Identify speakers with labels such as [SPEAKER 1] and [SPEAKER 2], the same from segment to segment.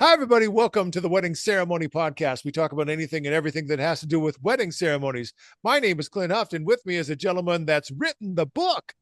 [SPEAKER 1] Hi, everybody. Welcome to the Wedding Ceremony Podcast. We talk about anything and everything that has to do with wedding ceremonies. My name is Clint and with me is a gentleman that's written the book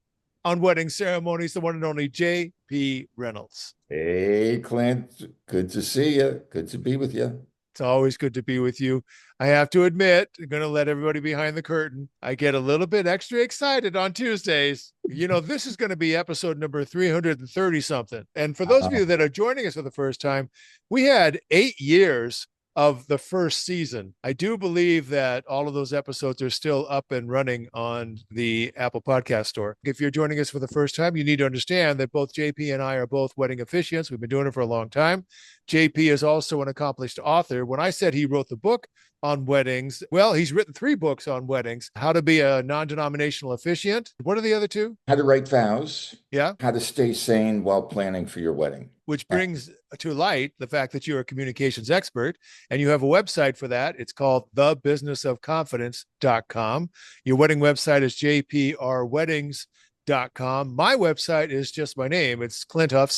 [SPEAKER 1] on wedding ceremonies, the one and only J.P. Reynolds.
[SPEAKER 2] Hey, Clint, good to see you. Good to be with you.
[SPEAKER 1] It's always good to be with you. I have to admit, I'm going to let everybody behind the curtain. I get a little bit extra excited on Tuesdays. You know, this is going to be episode number 330 something. And for those of
[SPEAKER 2] Uh,
[SPEAKER 1] you that are joining us for the first time, we had 8 years of the first season. I do believe that all of those episodes are still up and running on the Apple Podcast Store. If you're joining us for the first time, you need to understand that both JP and I are both wedding officiants. We've been doing it for a long time. JP is also an accomplished author. When I said he wrote the book on weddings, well, he's written 3 books on weddings: How to Be a Non-Denominational Officiant. What are the other 2?
[SPEAKER 2] how to write vows,
[SPEAKER 1] Yeah.
[SPEAKER 2] how to stay sane while planning for your wedding.
[SPEAKER 1] Which brings to light the fact that you're a communications expert and you have a website for that. It's called thebusinessofconfidence.com. Your wedding website is jprweddings.com. My website is just my name. It's Clintuff,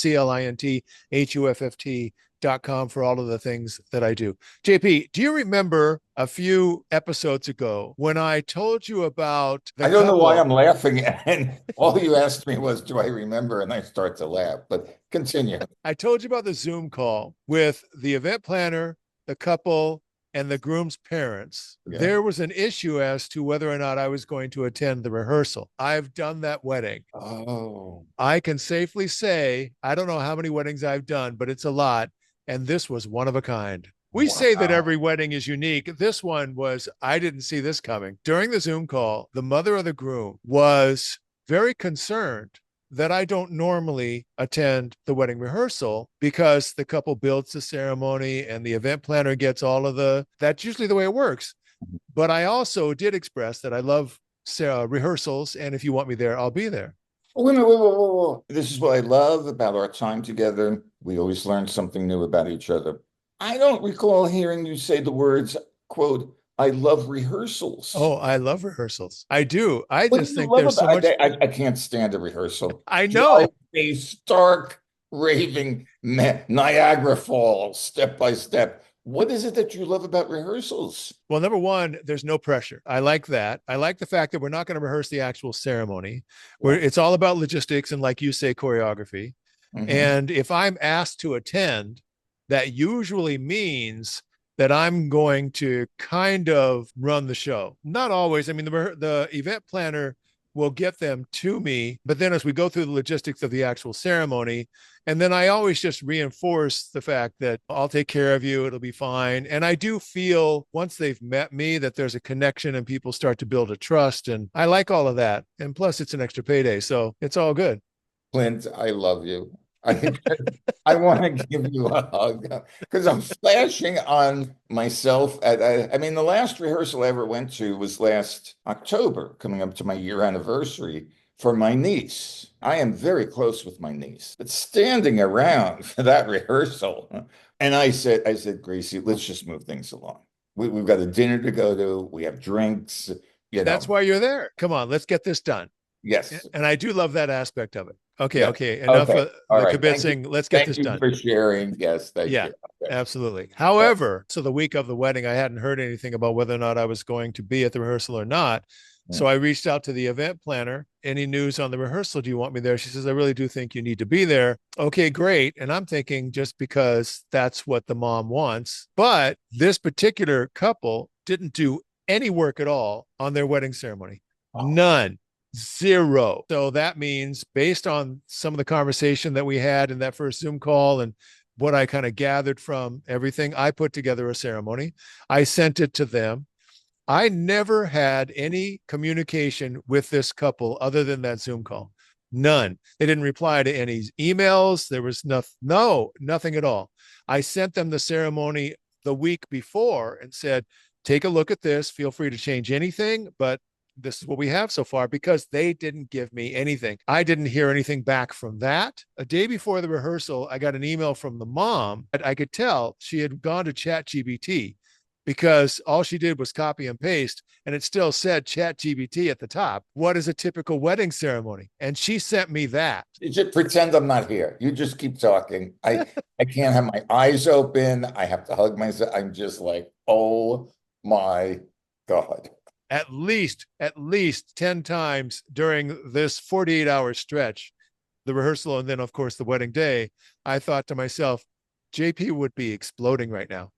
[SPEAKER 1] CLINTHUFFT.com for all of the things that I do. JP, do you remember a few episodes ago when I told you about the
[SPEAKER 2] I don't know why
[SPEAKER 1] couple?
[SPEAKER 2] I'm laughing, and all you asked me was, do I remember? And I start to laugh, but continue.
[SPEAKER 1] I told you about the Zoom call with the event planner, the couple, and the groom's parents.
[SPEAKER 2] Yeah.
[SPEAKER 1] There was an issue as to whether or not I was going to attend the rehearsal. I've done that wedding.
[SPEAKER 2] Oh,
[SPEAKER 1] I can safely say, I don't know how many weddings I've done, but it's a lot. And this was one of a kind. We say that
[SPEAKER 2] wow.
[SPEAKER 1] every wedding is unique. This one was, I didn't see this coming. During the Zoom call, the mother of the groom was very concerned that I don't normally attend the wedding rehearsal because the couple builds the ceremony and the event planner gets all of that's usually the way it works. But I also did express that I love rehearsals. And if you want me there, I'll be there.
[SPEAKER 2] Wait a minute, wait. This is what I love about our time together. We always learn something new about each other. I don't recall hearing you say the words, quote, I love rehearsals.
[SPEAKER 1] Oh, I love rehearsals. I do. I
[SPEAKER 2] What do
[SPEAKER 1] just
[SPEAKER 2] you
[SPEAKER 1] think
[SPEAKER 2] love
[SPEAKER 1] there's so
[SPEAKER 2] about
[SPEAKER 1] much.
[SPEAKER 2] I can't stand a rehearsal.
[SPEAKER 1] I
[SPEAKER 2] Drive
[SPEAKER 1] know.
[SPEAKER 2] a stark, raving Niagara Falls, step by step. What is it that you love about rehearsals?
[SPEAKER 1] Well, number one, there's no pressure. I like that. I like the fact that we're not going to rehearse the actual ceremony, where
[SPEAKER 2] Yeah.
[SPEAKER 1] it's all about logistics and, like you say, choreography.
[SPEAKER 2] Hmm.
[SPEAKER 1] And if I'm asked to attend, that usually means that I'm going to kind of run the show. Not always. I mean, the event planner will get them to me, but then as we go through the logistics of the actual ceremony, and then I always just reinforce the fact that I'll take care of you, it'll be fine. And I do feel once they've met me that there's a connection and people start to build a trust. And I like all of that. And plus, it's an extra payday. So it's all good.
[SPEAKER 2] Clint, I love you. I I want to give you a hug because I'm flashing on myself. I mean, the last rehearsal I ever went to was last October, coming up to my year anniversary for my niece. I am very close with my niece, but standing around for that rehearsal, and I said, Gracie, let's just move things along. We've got a dinner to go to. We have drinks, you
[SPEAKER 1] That's
[SPEAKER 2] know.
[SPEAKER 1] why you're there. Come on, let's get this done.
[SPEAKER 2] Yes,
[SPEAKER 1] And I do love that aspect of it. Okay,
[SPEAKER 2] yes.
[SPEAKER 1] okay. Enough
[SPEAKER 2] Okay.
[SPEAKER 1] of
[SPEAKER 2] All
[SPEAKER 1] the
[SPEAKER 2] right. Thank you.
[SPEAKER 1] kibitzing. Let's get
[SPEAKER 2] Thank
[SPEAKER 1] this
[SPEAKER 2] you
[SPEAKER 1] done.
[SPEAKER 2] for sharing. Yes, thank
[SPEAKER 1] Yeah,
[SPEAKER 2] you. Okay.
[SPEAKER 1] absolutely.
[SPEAKER 2] Yeah.
[SPEAKER 1] However, so the week of the wedding, I hadn't heard anything about whether or not I was going to be at the rehearsal or not. So
[SPEAKER 2] Mm.
[SPEAKER 1] I reached out to the event planner. Any news on the rehearsal? Do you want me there? She says, I really do think you need to be there. Okay, great. And I'm thinking just because that's what the mom wants. But this particular couple didn't do any work at all on their wedding ceremony.
[SPEAKER 2] Oh,
[SPEAKER 1] None. Zero. So that means based on some of the conversation that we had in that first Zoom call and what I kind of gathered from everything, I put together a ceremony. I sent it to them. I never had any communication with this couple other than that Zoom call. None. They didn't reply to any emails. There was nothing at all. I sent them the ceremony the week before and said, take a look at this. Feel free to change anything, but this is what we have so far because they didn't give me anything. I didn't hear anything back from that. A day before the rehearsal, I got an email from the mom. I could tell she had gone to ChatGPT because all she did was copy and paste, and it still said Chat GBT at the top. What is a typical wedding ceremony? And she sent me that.
[SPEAKER 2] You just pretend I'm not here. You just keep talking. I can't have my eyes open. I have to hug myself. I'm just like, oh my God.
[SPEAKER 1] At least 10 times during this 48-hour stretch, the rehearsal, and then, of course, the wedding day, I thought to myself, JP would be exploding right now.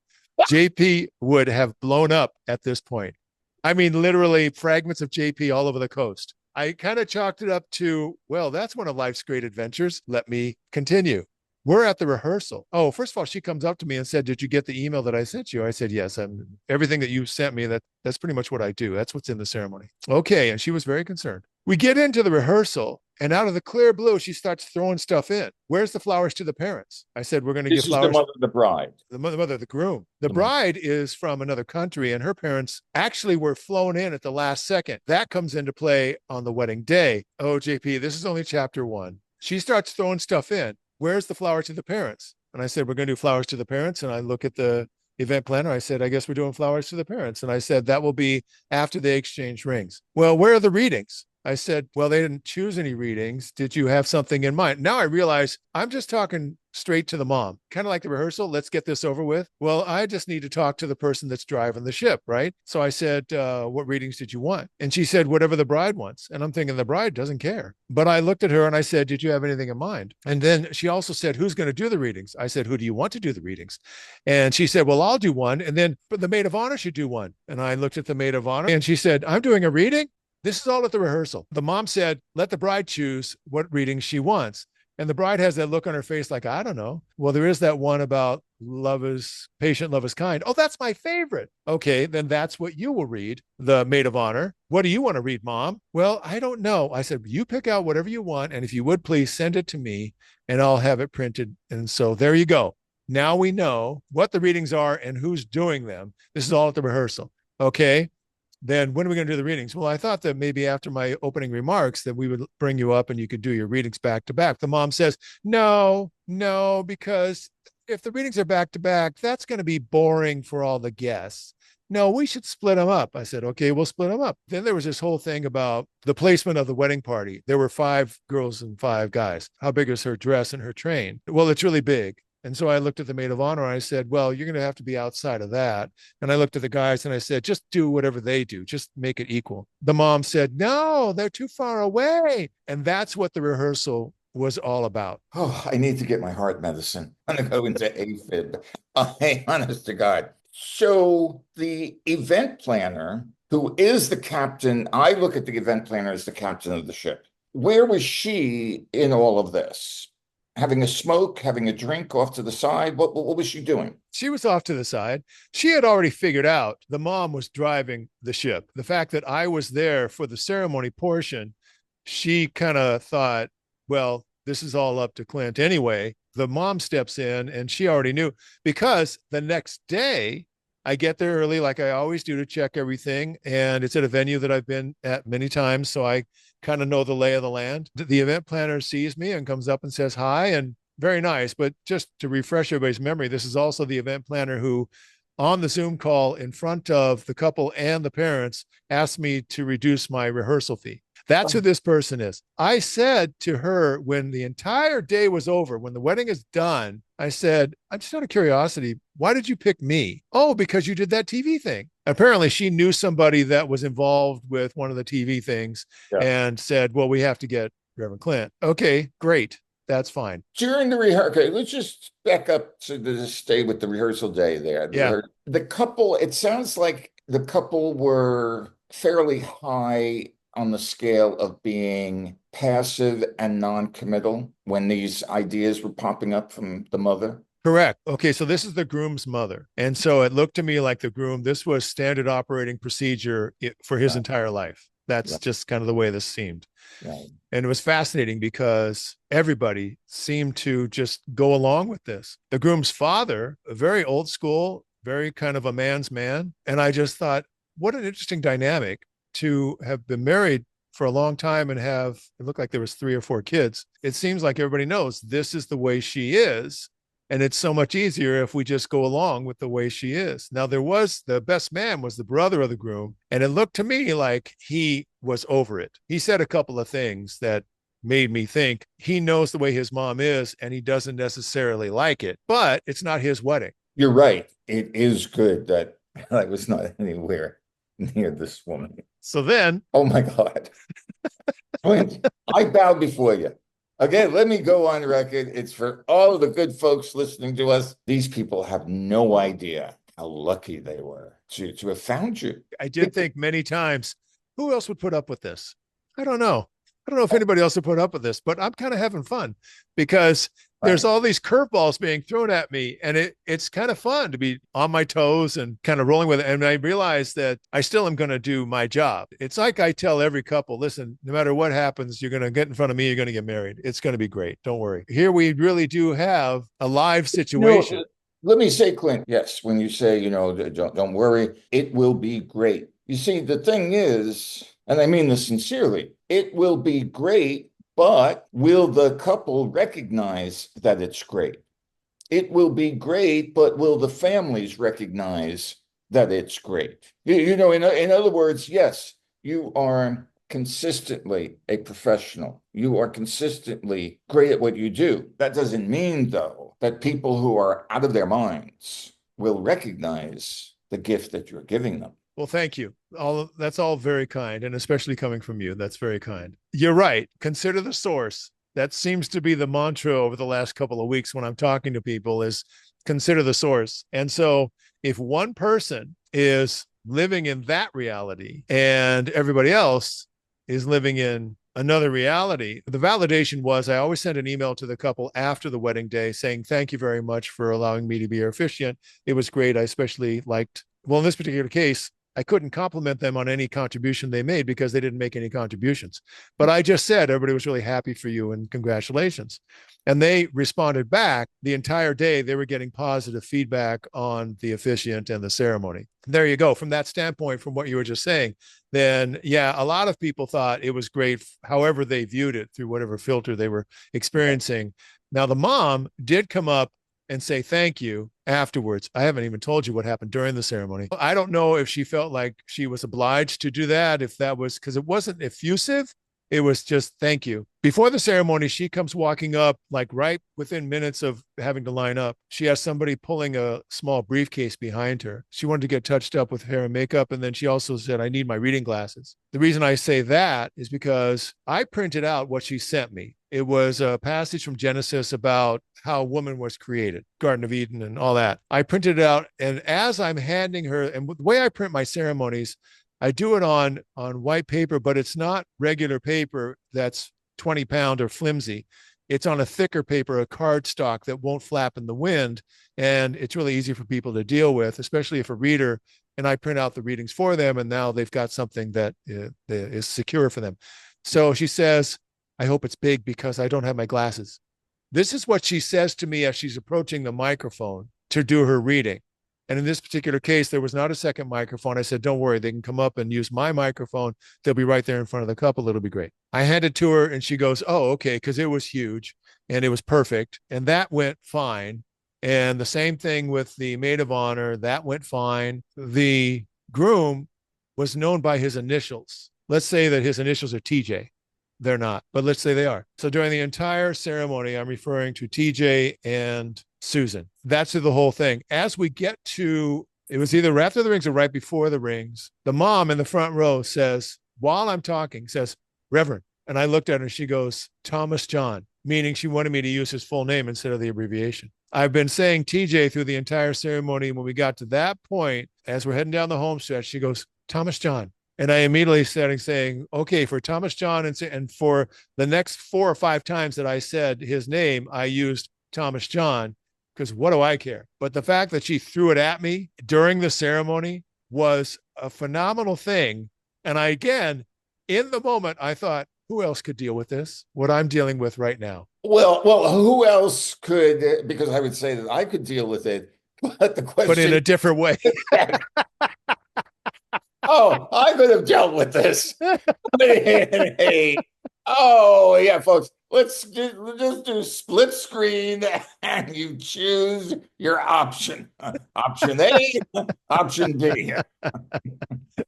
[SPEAKER 1] JP would have blown up at this point. I mean, literally fragments of JP all over the coast. I kind of chalked it up to, well, that's one of life's great adventures. Let me continue. We're at the rehearsal. Oh, first of all, she comes up to me and said, "Did you get the email that I sent you?" I said, "Yes. Everything that you sent me, that's pretty much what I do. That's what's in the ceremony." Okay. And she was very concerned. We get into the rehearsal, and out of the clear blue, she starts throwing stuff in. "Where's the flowers to the parents?" I said, "We're going to give
[SPEAKER 2] This is the
[SPEAKER 1] flowers."
[SPEAKER 2] mother of the bride.
[SPEAKER 1] The mother, the groom. The
[SPEAKER 2] The mother.
[SPEAKER 1] bride is from another country, and her parents actually were flown in at the last second. That comes into play on the wedding day. Oh, JP, this is only chapter one. She starts throwing stuff in. "Where's the flowers to the parents?" And I said, "We're going to do flowers to the parents." And I look at the event planner. I said, "I guess we're doing flowers to the parents." And I said, "That will be after they exchange rings." "Well, where are the readings?" I said, "Well, they didn't choose any readings. Did you have something in mind?" Now I realize I'm just talking straight to the mom, kind of like the rehearsal. Let's get this over with. Well, I just need to talk to the person that's driving the ship, right? So I said, "What readings did you want?" And she said, "Whatever the bride wants." And I'm thinking the bride doesn't care. But I looked at her and I said, "Did you have anything in mind?" And then she also said, "Who's going to do the readings?" I said, "Who do you want to do the readings?" And she said, "Well, I'll do one. And then the maid of honor should do one." And I looked at the maid of honor and she said, "I'm doing a reading?" This is all at the rehearsal. The mom said, "Let the bride choose what reading she wants." And the bride has that look on her face like, "I don't know." "Well, there is that one about love is patient, love is kind." "Oh, that's my favorite." "Okay, then that's what you will read," the maid of honor. "What do you want to read, mom?" "Well, I don't know." I said, "You pick out whatever you want. And if you would please send it to me and I'll have it printed." And so there you go. Now we know what the readings are and who's doing them. This is all at the rehearsal. Okay. Then when are we going to do the readings? Well, I thought that maybe after my opening remarks that we would bring you up and you could do your readings back to back. The mom says, "No, no, because if the readings are back to back, that's going to be boring for all the guests. No, we should split them up." I said, "Okay, we'll split them up." Then there was this whole thing about the placement of the wedding party. There were 5 girls and 5 guys. How big is her dress and her train? Well, it's really big. And so I looked at the maid of honor and I said, "Well, you're going to have to be outside of that." And I looked at the guys and I said, "Just do whatever they do. Just make it equal." The mom said, "No, they're too far away." And that's what the rehearsal was all about.
[SPEAKER 2] Oh, I need to get my heart medicine. I'm gonna go into AFib. Honest to God. So the event planner, who is the captain, I look at the event planner as the captain of the ship. Where was she in all of this? Having a smoke, having a drink off to the side? What was she doing?
[SPEAKER 1] She was off to the side. She had already figured out the mom was driving the ship. The fact that I was there for the ceremony portion, she kind of thought, well, this is all up to Clint anyway. The mom steps in and she already knew, because the next day I get there early, like I always do, to check everything. And it's at a venue that I've been at many times. So I kind of know the lay of the land. The event planner sees me and comes up and says hi, and very nice. But just to refresh everybody's memory, this is also the event planner who, on the Zoom call in front of the couple and the parents, asked me to reduce my rehearsal fee. That's who this person is. I said to her when the entire day was over, when the wedding is done, I said, "I'm just out of curiosity, why did you pick me?" "Oh, because you did that TV thing." Apparently, she knew somebody that was involved with one of the TV things
[SPEAKER 2] Yeah.
[SPEAKER 1] and said, "Well, we have to get Reverend Clint." Okay, great. That's fine.
[SPEAKER 2] During the rehearsal, okay, let's just back up to stay with the rehearsal day there.
[SPEAKER 1] Yeah,
[SPEAKER 2] The couple, it sounds like the couple were fairly high on the scale of being passive and non-committal when these ideas were popping up from the mother.
[SPEAKER 1] correct. Okay, so this is the groom's mother. And so it looked to me like the groom, this was standard operating procedure for his
[SPEAKER 2] Right,
[SPEAKER 1] entire life. That's
[SPEAKER 2] right,
[SPEAKER 1] just kind of the way this seemed.
[SPEAKER 2] right.
[SPEAKER 1] And it was fascinating because everybody seemed to just go along with this. The groom's father, a very old school, very kind of a man's man. And I just thought, what an interesting dynamic to have been married for a long time and have, it looked like there was 3 or 4 kids. It seems like everybody knows this is the way she is. And it's so much easier if we just go along with the way she is. Now, the best man was the brother of the groom. And it looked to me like he was over it. He said a couple of things that made me think he knows the way his mom is and he doesn't necessarily like it, but it's not his wedding.
[SPEAKER 2] You're right. It is good that I was not anywhere near this woman.
[SPEAKER 1] So then,
[SPEAKER 2] Oh my God. Clint, I bow before you. Again, let me go on record. It's for all of the good folks listening to us. These people have no idea how lucky they were to have found you.
[SPEAKER 1] I did think many times, who else would put up with this? I don't know. I don't know if anybody else would put up with this, but I'm kind of having fun because there's
[SPEAKER 2] Right.
[SPEAKER 1] all these curveballs being thrown at me, and it's kind of fun to be on my toes and kind of rolling with it. And I realize that I still am going to do my job. It's like I tell every couple, listen, no matter what happens, you're going to get in front of me, you're going to get married. It's going to be great. Don't worry. Here we really do have a live situation.
[SPEAKER 2] Let me say, Clint, yes, when you say, don't worry, it will be great. You see, the thing is, and I mean this sincerely, it will be great, but will the couple recognize that it's great? It will be great, but will the families recognize that it's great? In other words, yes, you are consistently a professional. You are consistently great at what you do. That doesn't mean, though, that people who are out of their minds will recognize the gift that you're giving them.
[SPEAKER 1] Well, thank you. That's all very kind, and especially coming from you, that's very kind. You're right. Consider the source. That seems to be the mantra over the last couple of weeks when I'm talking to people is consider the source. And so if one person is living in that reality and everybody else is living in another reality, the validation was I always sent an email to the couple after the wedding day saying, thank you very much for allowing me to be your officiant. It was great. I especially liked, well, in this particular case, I couldn't compliment them on any contribution they made because they didn't make any contributions. But I just said everybody was really happy for you and congratulations. And they responded back the entire day. They were getting positive feedback on the officiant and the ceremony. There you go. From that standpoint, from what you were just saying, then yeah, a lot of people thought it was great, however they viewed it through whatever filter they were experiencing. Now, the mom did come up and say thank you afterwards. I haven't even told you what happened during the ceremony. I don't know if she felt like she was obliged to do that, if that was because it wasn't effusive. It was just thank you. Before the ceremony, she comes walking up, like right within minutes of having to line up. She has somebody pulling a small briefcase behind her. She wanted to get touched up with hair and makeup. And then she also said, I need my reading glasses. The reason I say that is because I printed out what she sent me. It was a passage from Genesis about how woman was created, Garden of Eden and all that. I printed it out. And as I'm handing her, and the way I print my ceremonies, I do it on white paper, but it's not regular paper that's 20-pound or flimsy. It's on a thicker paper, a cardstock that won't flap in the wind. And it's really easy for people to deal with, especially if a reader, and I print out the readings for them, and now they've got something that is secure for them. So she says, I hope it's big because I don't have my glasses. This is what she says to me as she's approaching the microphone to do her reading. And in this particular case, there was not a second microphone. I said, don't worry, they can come up and use my microphone. They'll be right there in front of the couple. It'll be great. I handed to her and she goes, oh, okay, because it was huge and it was perfect. And that went fine. And the same thing with the maid of honor, that went fine. The groom was known by his initials. Let's say that his initials are TJ. They're not, but let's say they are. So during the entire ceremony, I'm referring to TJ and Susan. That's the whole thing. As we get to, it was either after the rings or right before the rings, the mom in the front row says, while I'm talking, says, Reverend. And I looked at her and she goes, Thomas John, meaning she wanted me to use his full name instead of the abbreviation. I've been saying TJ through the entire ceremony. When we got to that point, as we're heading down the home stretch, she goes, Thomas John. And I immediately started saying, okay, for Thomas John and for the next 4 or 5 times that I said his name, I used Thomas John because what do I care? But the fact that she threw it at me during the ceremony was a phenomenal thing. And I, again, in the moment, I thought, who else could deal with this? What I'm dealing with right now.
[SPEAKER 2] Well, who else could? Because I would say that I could deal with it, but the
[SPEAKER 1] But in
[SPEAKER 2] question
[SPEAKER 1] a different way.
[SPEAKER 2] Oh, I could have dealt with this in a Oh, yeah, folks. Just do split screen and you choose your option. Option A, option D.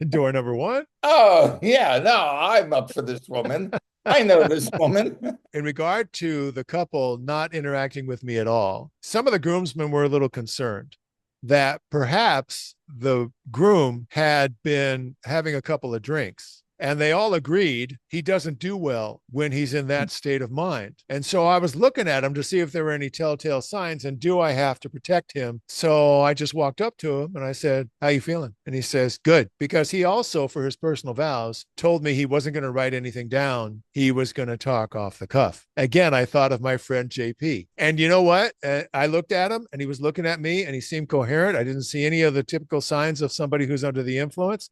[SPEAKER 1] Door number one.
[SPEAKER 2] Oh, yeah, no, I'm up for this woman. I know this woman.
[SPEAKER 1] In regard to the couple not interacting with me at all, some of the groomsmen were a little concerned that perhaps the groom had been having a couple of drinks. And they all agreed he doesn't do well when he's in that state of mind. And so I was looking at him to see if there were any telltale signs and do I have to protect him? So I just walked up to him and I said, "How you feeling?" And he says, "Good." Because he also, for his personal vows, told me he wasn't going to write anything down. He was going to talk off the cuff. Again, I thought of my friend JP. And you know what? I looked at him and he was looking at me and he seemed coherent. I didn't see any of the typical signs of somebody who's under the influence.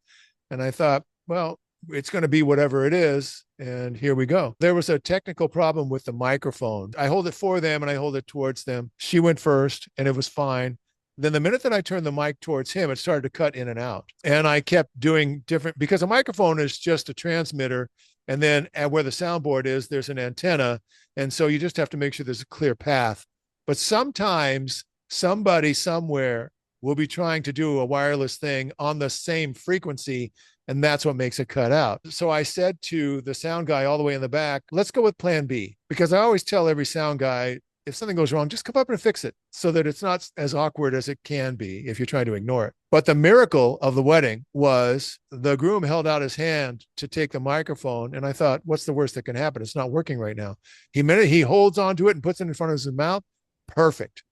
[SPEAKER 1] And I thought, well, it's going to be whatever it is. And here we go. There was a technical problem with the microphone. I hold it for them and I hold it towards them. She went first and it was fine. Then the minute that I turned the mic towards him, it started to cut in and out. And I kept doing different because a microphone is just a transmitter. And then where the soundboard is, there's an antenna. And so you just have to make sure there's a clear path. But sometimes somebody somewhere will be trying to do a wireless thing on the same frequency, and that's what makes it cut out. So I said to the sound guy all the way in the back, let's go with plan B, because I always tell every sound guy, if something goes wrong, just come up and fix it so that it's not as awkward as it can be if you're trying to ignore it. But the miracle of the wedding was the groom held out his hand to take the microphone. And I thought, what's the worst that can happen? It's not working right now. He holds onto it and puts it in front of his mouth. Perfect.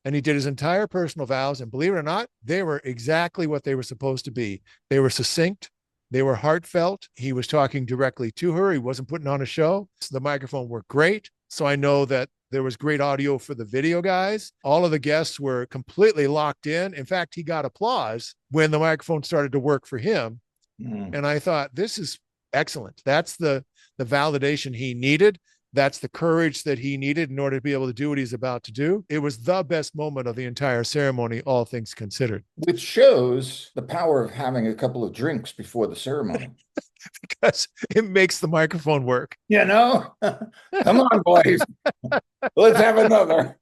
[SPEAKER 1] And he did his entire personal vows. And believe it or not, they were exactly what they were supposed to be. They were succinct. They were heartfelt. He was talking directly to her. He wasn't putting on a show. So the microphone worked great. So I know that there was great audio for the video guys. All of the guests were completely locked in. In fact, he got applause when the microphone started to work for him. And I thought, this is excellent. That's the validation he needed. That's the courage that he needed in order to be able to do what he's about to do. It was the best moment of the entire ceremony, all things considered.
[SPEAKER 2] Which shows the power of having a couple of drinks before the ceremony.
[SPEAKER 1] Because it makes the microphone work.
[SPEAKER 2] You know? Come on, boys. Let's have another.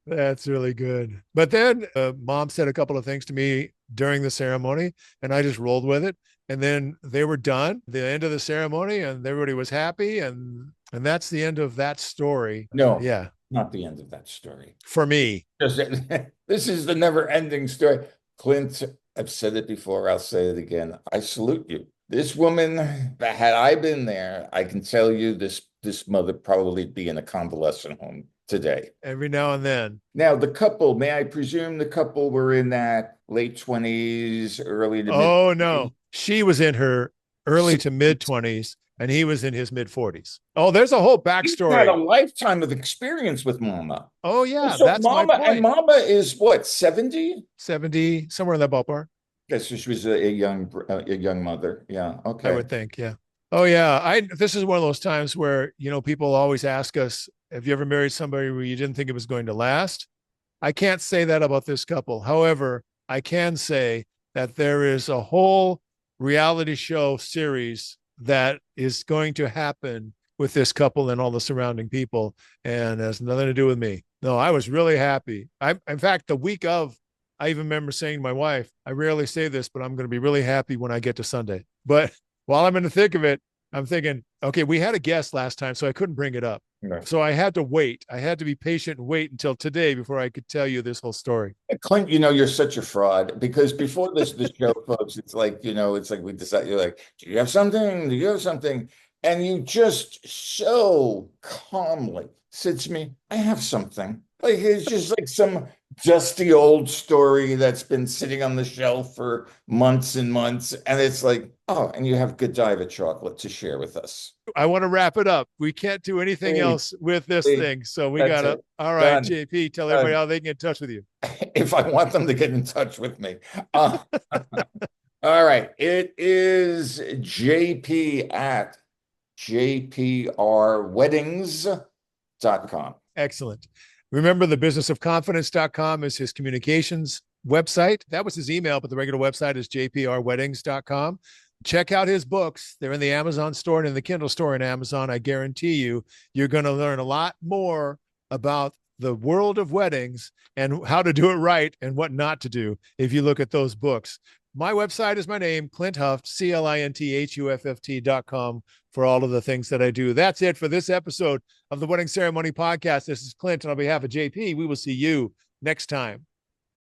[SPEAKER 1] That's really good. But then mom said a couple of things to me during the ceremony, and I just rolled with it. And then they were done, the end of the ceremony, and everybody was happy. And that's the end of that story.
[SPEAKER 2] No,
[SPEAKER 1] yeah,
[SPEAKER 2] not the end of that story.
[SPEAKER 1] for me.
[SPEAKER 2] This is the never-ending story. Clint, I've said it before, I'll say it again. I salute you. This woman, had I been there, I can tell you this mother probably be in a convalescent home today.
[SPEAKER 1] Every now and then.
[SPEAKER 2] Now, the couple, may I presume the couple were in that late 20s, early to mid?
[SPEAKER 1] Oh, no. She was in her early to mid 20s, and he was in his mid 40s. Oh, there's a whole backstory.
[SPEAKER 2] He had a lifetime of experience with Mama.
[SPEAKER 1] Oh, yeah.
[SPEAKER 2] So
[SPEAKER 1] that's
[SPEAKER 2] Mama,
[SPEAKER 1] my point.
[SPEAKER 2] and Mama is what, 70?
[SPEAKER 1] 70, somewhere in that ballpark.
[SPEAKER 2] Yes, she was a young mother. Yeah, okay.
[SPEAKER 1] I would think, yeah. Oh, yeah. This is one of those times where, people always ask us, have you ever married somebody where you didn't think it was going to last? I can't say that about this couple. However, I can say that there is a whole reality show series that is going to happen with this couple and all the surrounding people, and has nothing to do with me. No, I was really happy. In fact, the week of, I even remember saying to my wife, I rarely say this, but I'm going to be really happy when I get to Sunday. But while I'm in the thick of it, I'm thinking, okay, we had a guest last time, so I couldn't bring it up.
[SPEAKER 2] Right.
[SPEAKER 1] So I had to wait. I had to be patient and wait until today before I could tell you this whole story.
[SPEAKER 2] Clint, you're such a fraud, because before this show, folks, it's like, we decide, you're like, do you have something? Do you have something? And you just so calmly said to me, I have something. Like, it's just like some dusty old story that's been sitting on the shelf for months and months. And it's like, oh, and you have Godiva chocolate to share with us.
[SPEAKER 1] I want to wrap it up. We can't do anything else with this thing. So we got to, all right, Done. JP, tell everybody how they can get in touch with you.
[SPEAKER 2] If I want them to get in touch with me. All right. It is JP at jprweddings.com.
[SPEAKER 1] Excellent. Remember, the businessofconfidence.com is his communications website. That was his email, but the regular website is jprweddings.com. check out his books. They're in the Amazon store and in the Kindle store in Amazon. I guarantee you're going to learn a lot more about the world of weddings and how to do it right and what not to do if you look at those books. My website is my name, Clint Huft, CLINTHUFFT.com, for all of the things that I do. That's it for this episode of the Wedding Ceremony Podcast. This is Clint, and on behalf of JP, we will see you next time.